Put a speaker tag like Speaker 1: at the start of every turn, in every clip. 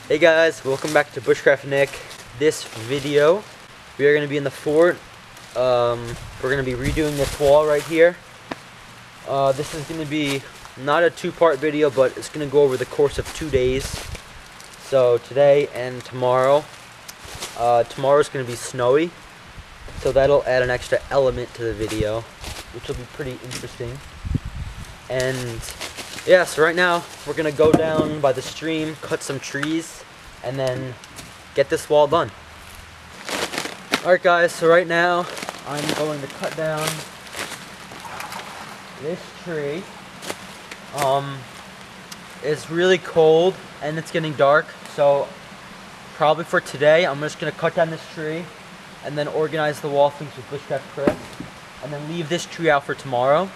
Speaker 1: Hey guys, welcome back to Bushcraft Nick. This video, we are going to be in the fort. We're going to be redoing this wall right here. This is going to be not a two-part video, but it's going to go over the course of 2 days. So today and tomorrow. Tomorrow's going to be snowy, so that'll add an extra element to the video, which will be pretty interesting. And yeah, so right now we're going to go down by the stream, cut some trees, and then get this wall done. Alright guys, so right now I'm going to cut down this tree. It's really cold and it's getting dark, so probably for today I'm just going to cut down this tree and then organize the wall things with Bushcraft Chris, and then leave this tree out for tomorrow.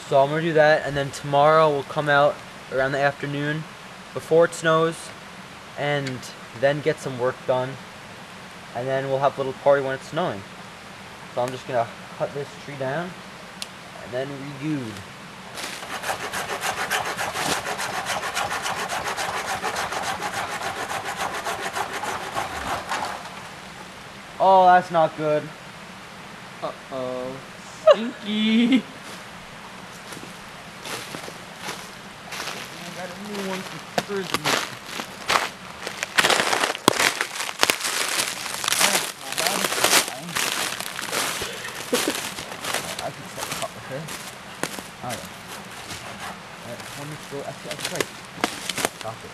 Speaker 1: So I'm going to do that, and then tomorrow we'll come out around the afternoon before it snows and then get some work done, and then we'll have a little party when it's snowing. So I'm just going to cut this tree down and then regood. Oh, that's not good.
Speaker 2: Uh-oh. Stinky! I got a new one from Christmas. I can set the top with this. Alright. Alright, one needs to go. That's right. Stop it.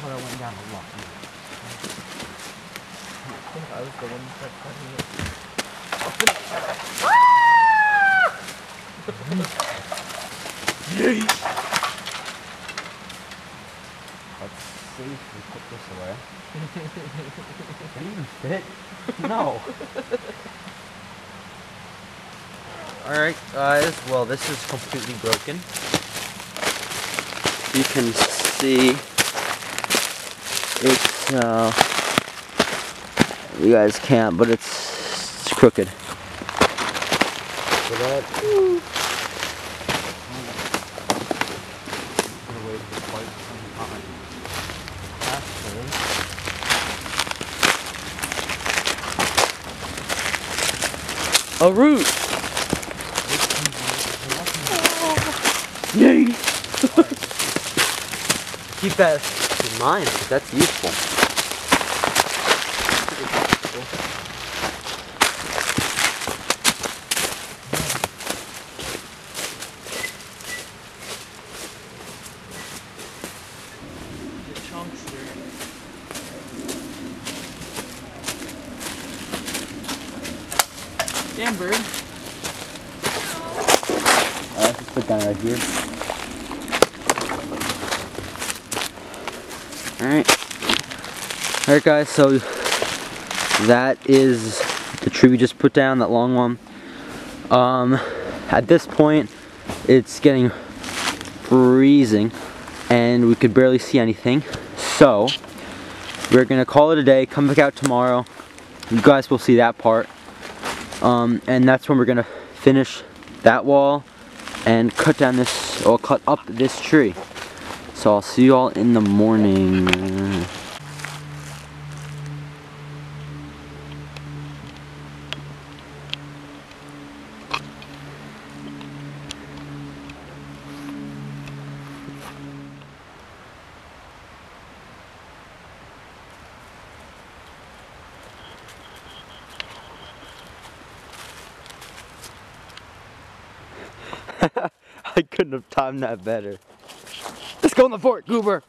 Speaker 2: I went down a lot. I think I was the one that cutting it. Yay!
Speaker 1: Let's safely put this away. Can you even fit? No. Alright guys, well this is completely broken. You can see it's, you guys can't, but it's crooked. So that, a root! Yay! Keep that in mind, because that's useful.
Speaker 2: Damn bird.
Speaker 1: Alright, let's put that right here. Alright guys, so that is the tree we just put down, that long one. At this point it's getting freezing and we could barely see anything, so we're gonna call it a day, come back out tomorrow. You guys will see that part. And that's when we're gonna finish that wall and cut down this, or cut up this tree. So I'll see you all in the morning. I couldn't have timed that better. Let's go in the fort, Goober!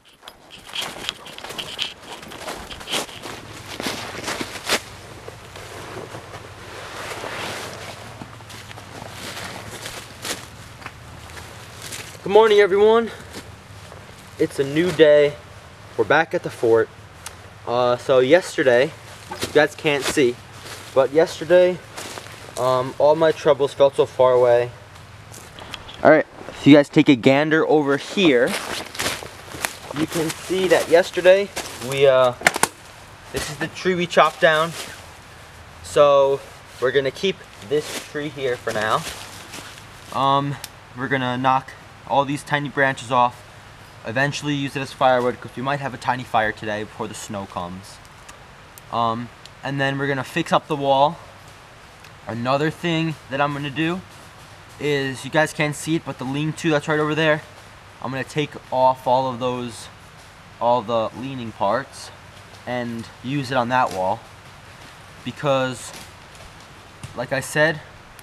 Speaker 1: Good morning, everyone. It's a new day. We're back at the fort. So yesterday, you guys can't see, but yesterday, all my troubles felt so far away. Alright, if you guys take a gander over here, you can see that yesterday this is the tree we chopped down. So we're gonna keep this tree here for now. We're gonna knock all these tiny branches off, eventually use it as firewood because we might have a tiny fire today before the snow comes. And then we're gonna fix up the wall. Another thing that I'm gonna do is, you guys can't see it, but the lean-to that's right over there, I'm gonna take off all the leaning parts and use it on that wall, because like I said,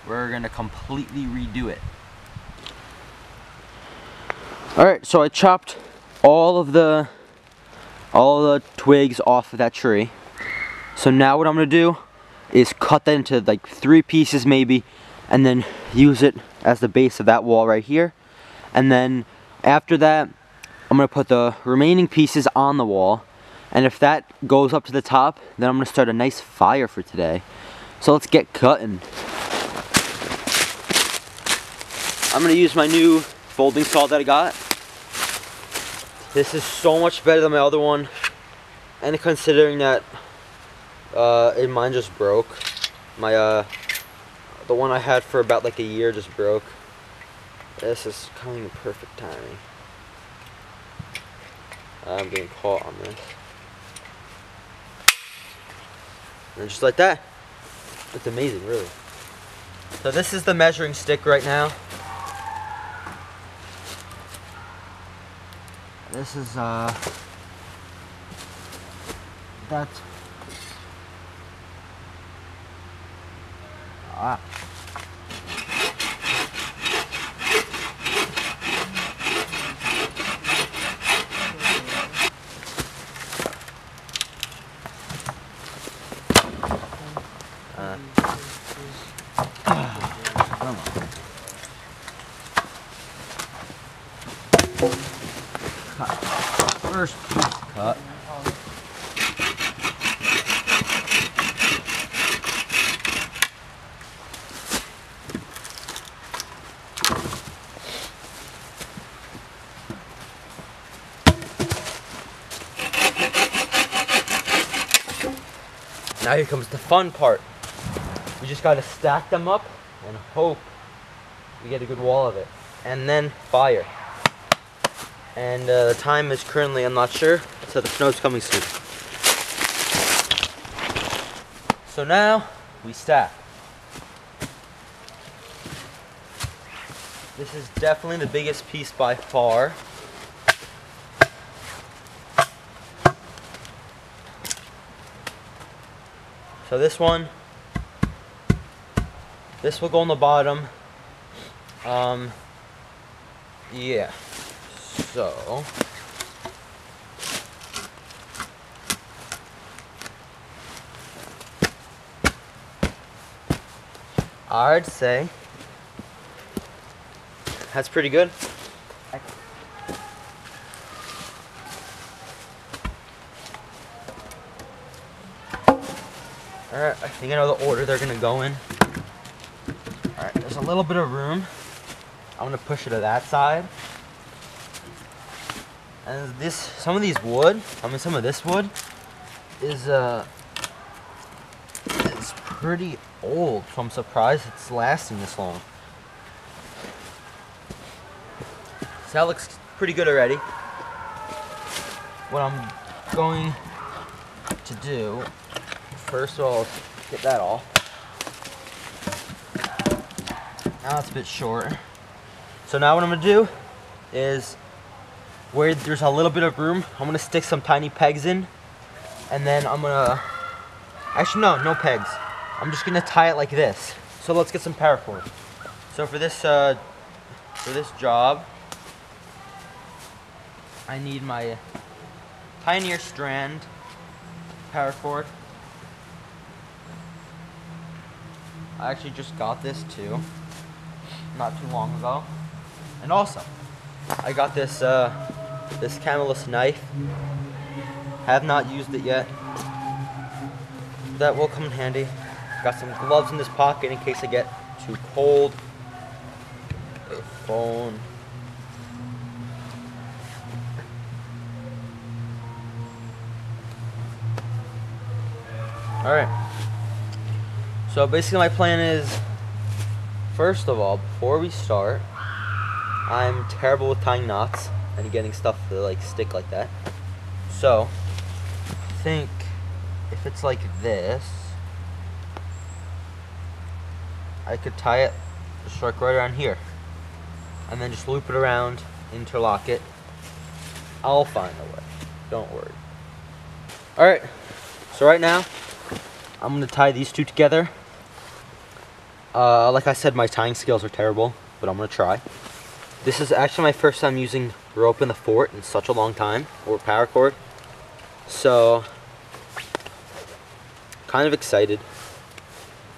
Speaker 1: we're gonna completely redo it. Alright, so I chopped all the twigs off of that tree. So now what I'm gonna do is cut that into like 3 pieces maybe, and then use it as the base of that wall right here. And then after that, I'm gonna put the remaining pieces on the wall, and if that goes up to the top, then I'm gonna start a nice fire for today. So let's get cutting. I'm gonna use my new folding saw that I got. This is so much better than my other one, and considering that mine just broke. My the one I had for about like a year just broke. This is coming in perfect timing. I'm getting caught on this. And just like that. It's amazing, really. So this is the measuring stick right now. This is that's first piece cut. Now here comes the fun part. We just gotta stack them up and hope we get a good wall of it. And then fire. And the time is currently, I'm not sure, so the snow's coming soon. So now, we stack. This is definitely the biggest piece by far. So this one, this will go on the bottom. Yeah. So I'd say that's pretty good. Alright, I think I know the order they're gonna go in. Alright, there's a little bit of room. I'm gonna push it to that side. And this, some of these wood, some of this wood is it's pretty old, so I'm surprised it's lasting this long. So that looks pretty good already. What I'm going to do, first of all, is get that off. Now it's a bit short. So now what I'm gonna do is, where there's a little bit of room, I'm gonna stick some tiny pegs in, and then I'm gonna, actually no pegs. I'm just gonna tie it like this. So let's get some paracord. So for this job, I need my Pioneer strand paracord. I actually just got this too, not too long ago. And also, I got this this camelus knife. Have not used it yet. That will come in handy. Got some gloves in this pocket in case I get too cold. A phone. Alright. So basically my plan is, first of all, before we start, I'm terrible with tying knots and getting stuff to like stick like that. So, I think if it's like this, I could tie it just like right around here. And then just loop it around, interlock it. I'll find a way. Don't worry. Alright, so right now, I'm going to tie these two together. Like I said, my tying skills are terrible, but I'm going to try. This is actually my first time using rope in the fort in such a long time, or paracord. So, kind of excited.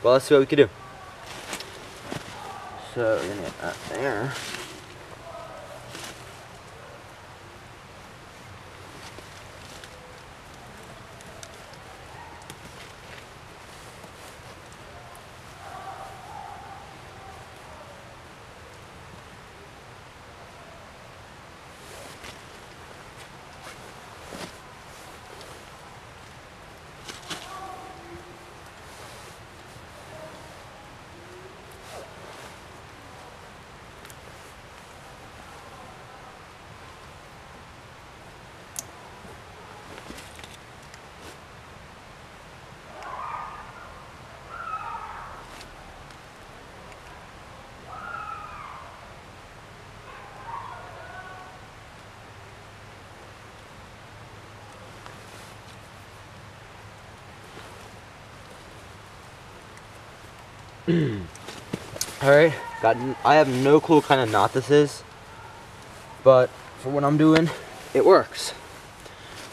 Speaker 1: Well, let's see what we can do. So, we're going to get that there. Alright, I have no clue what kind of knot this is, but for what I'm doing, it works.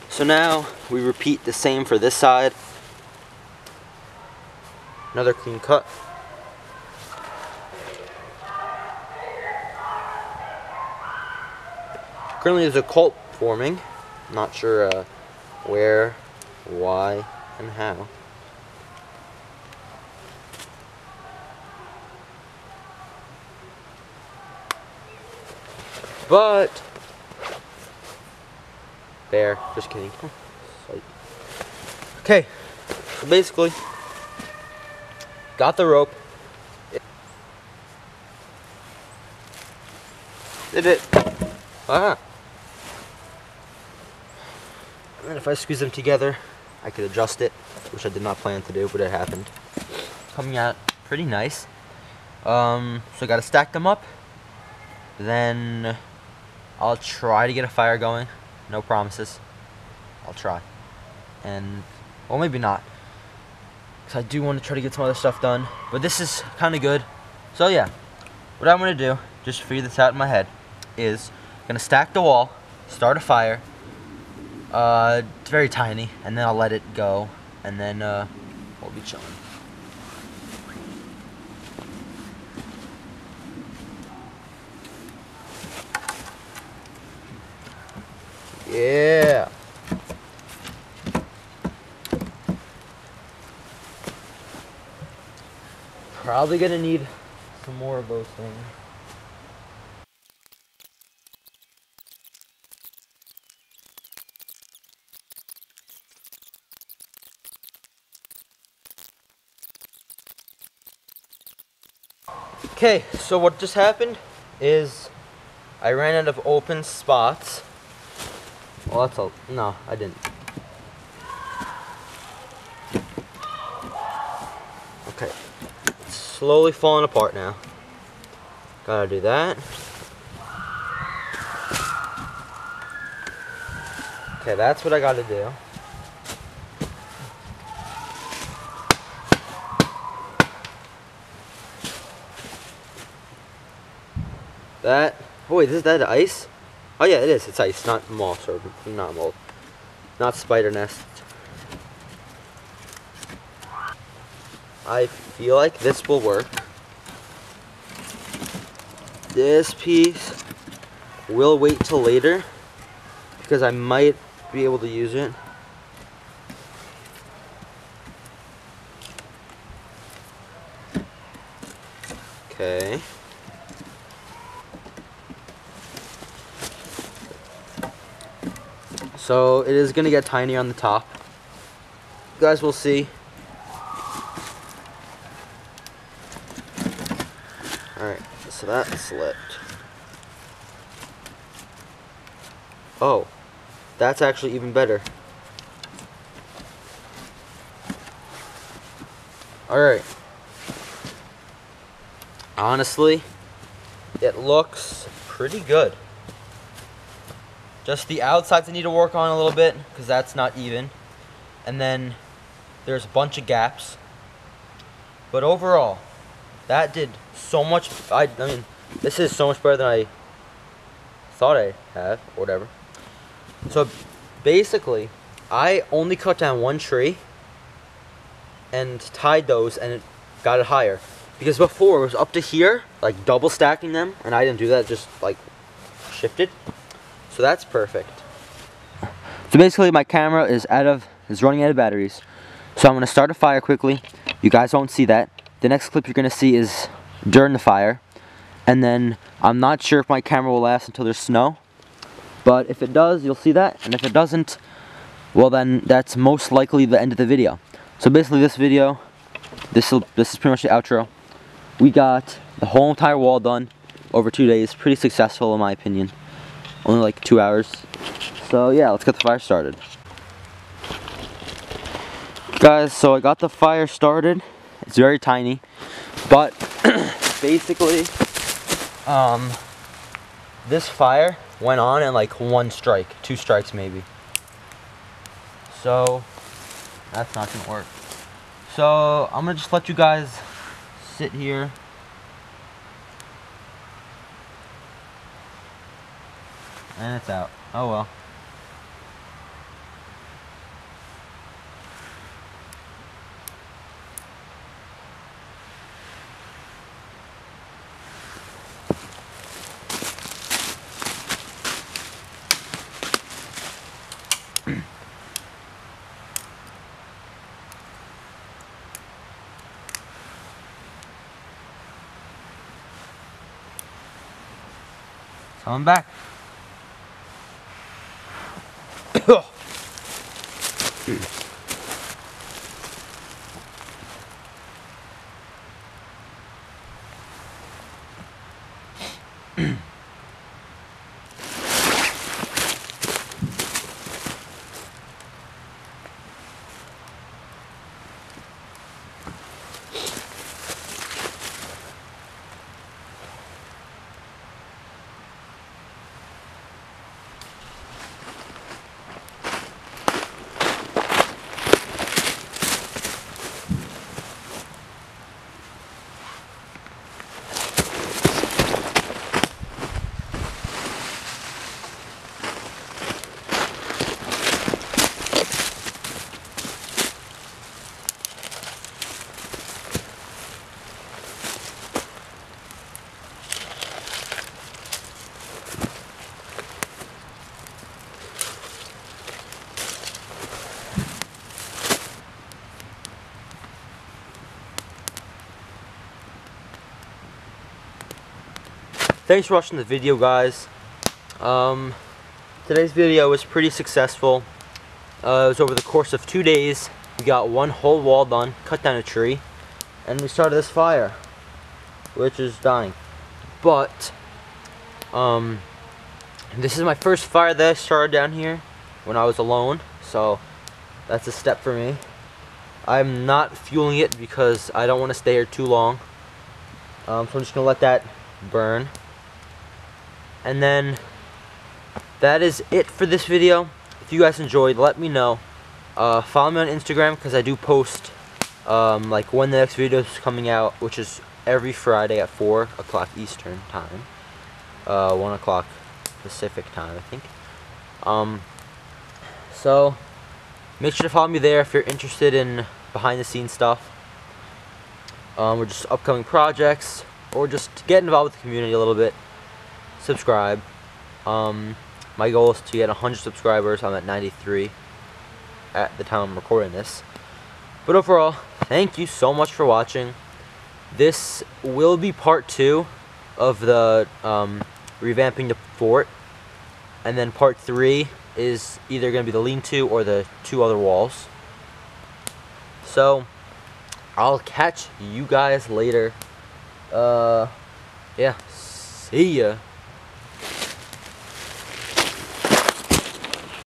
Speaker 1: So now we repeat the same for this side. Another clean cut. Currently there's a cult forming. Not sure where, why, and how. But there, just kidding. Okay, so basically, got the rope. Did it? Ah. And then if I squeeze them together, I could adjust it, which I did not plan to do, but it happened. Coming out pretty nice. So I gotta stack them up. Then I'll try to get a fire going. No promises. I'll try. And, well, maybe not. Because I do want to try to get some other stuff done. But this is kind of good. So, yeah. What I'm going to do, just to figure this out in my head, is I'm going to stack the wall, start a fire. It's very tiny. And then I'll let it go. And then we'll be chilling. Yeah. Probably gonna need some more of those things. Okay, so what just happened is I ran out of open spots. Well, that's all. No, I didn't. Okay. It's slowly falling apart now. Gotta do that. Okay, that's what I gotta do. That. Oh, wait, is that ice? Oh yeah, it is. It's ice, not moss or not mold, not spider nest. I feel like this will work. This piece will wait till later because I might be able to use it. Okay. So it is going to get tiny on the top. You guys will see so that slipped. Oh, that's actually even better. Alright. Honestly, it looks pretty good. Just the outsides I need to work on a little bit, because that's not even. And then there's a bunch of gaps. But overall, that did so much. I mean, this is so much better than I thought I'd have, or whatever. So basically, I only cut down one tree and tied those, and it got it higher. Because before it was up to here, like double stacking them, and I didn't do that, just like shifted. So that's perfect. So basically, my camera is running out of batteries. So I'm gonna start a fire quickly. You guys won't see that. The next clip you're gonna see is during the fire, and then I'm not sure if my camera will last until there's snow. But if it does, you'll see that, and if it doesn't, well then that's most likely the end of the video. So basically, this video, this is pretty much the outro. We got the whole entire wall done over 2 days. Pretty successful in my opinion. Only like 2 hours. So yeah, let's get the fire started. Guys, so I got the fire started. It's very tiny, but basically, this fire went on in like 1 strike, 2 strikes maybe. So that's not gonna work. So I'm gonna just let you guys sit here. And it's out. Oh well. So I'm back. Thanks for watching the video, guys. Today's video was pretty successful. It was over the course of 2 days. We got 1 whole wall done, cut down a tree, and we started this fire, which is dying. But this is my first fire that I started down here when I was alone, so that's a step for me. I'm not fueling it because I don't want to stay here too long. So I'm just gonna let that burn. And then that is it for this video. If you guys enjoyed, let me know. Follow me on Instagram because I do post like when the next video is coming out, which is every Friday at 4 o'clock Eastern time, 1 o'clock Pacific time, I think. So make sure to follow me there if you're interested in behind the scenes stuff, or just upcoming projects, or just get involved with the community a little bit. Subscribe. My goal is to get 100 subscribers. I'm at 93 at the time I'm recording this. But overall, thank you so much for watching. This will be part 2 of the revamping the fort, and then part 3 is either going to be the lean-to or the 2 other walls. So I'll catch you guys later. yeah, see ya.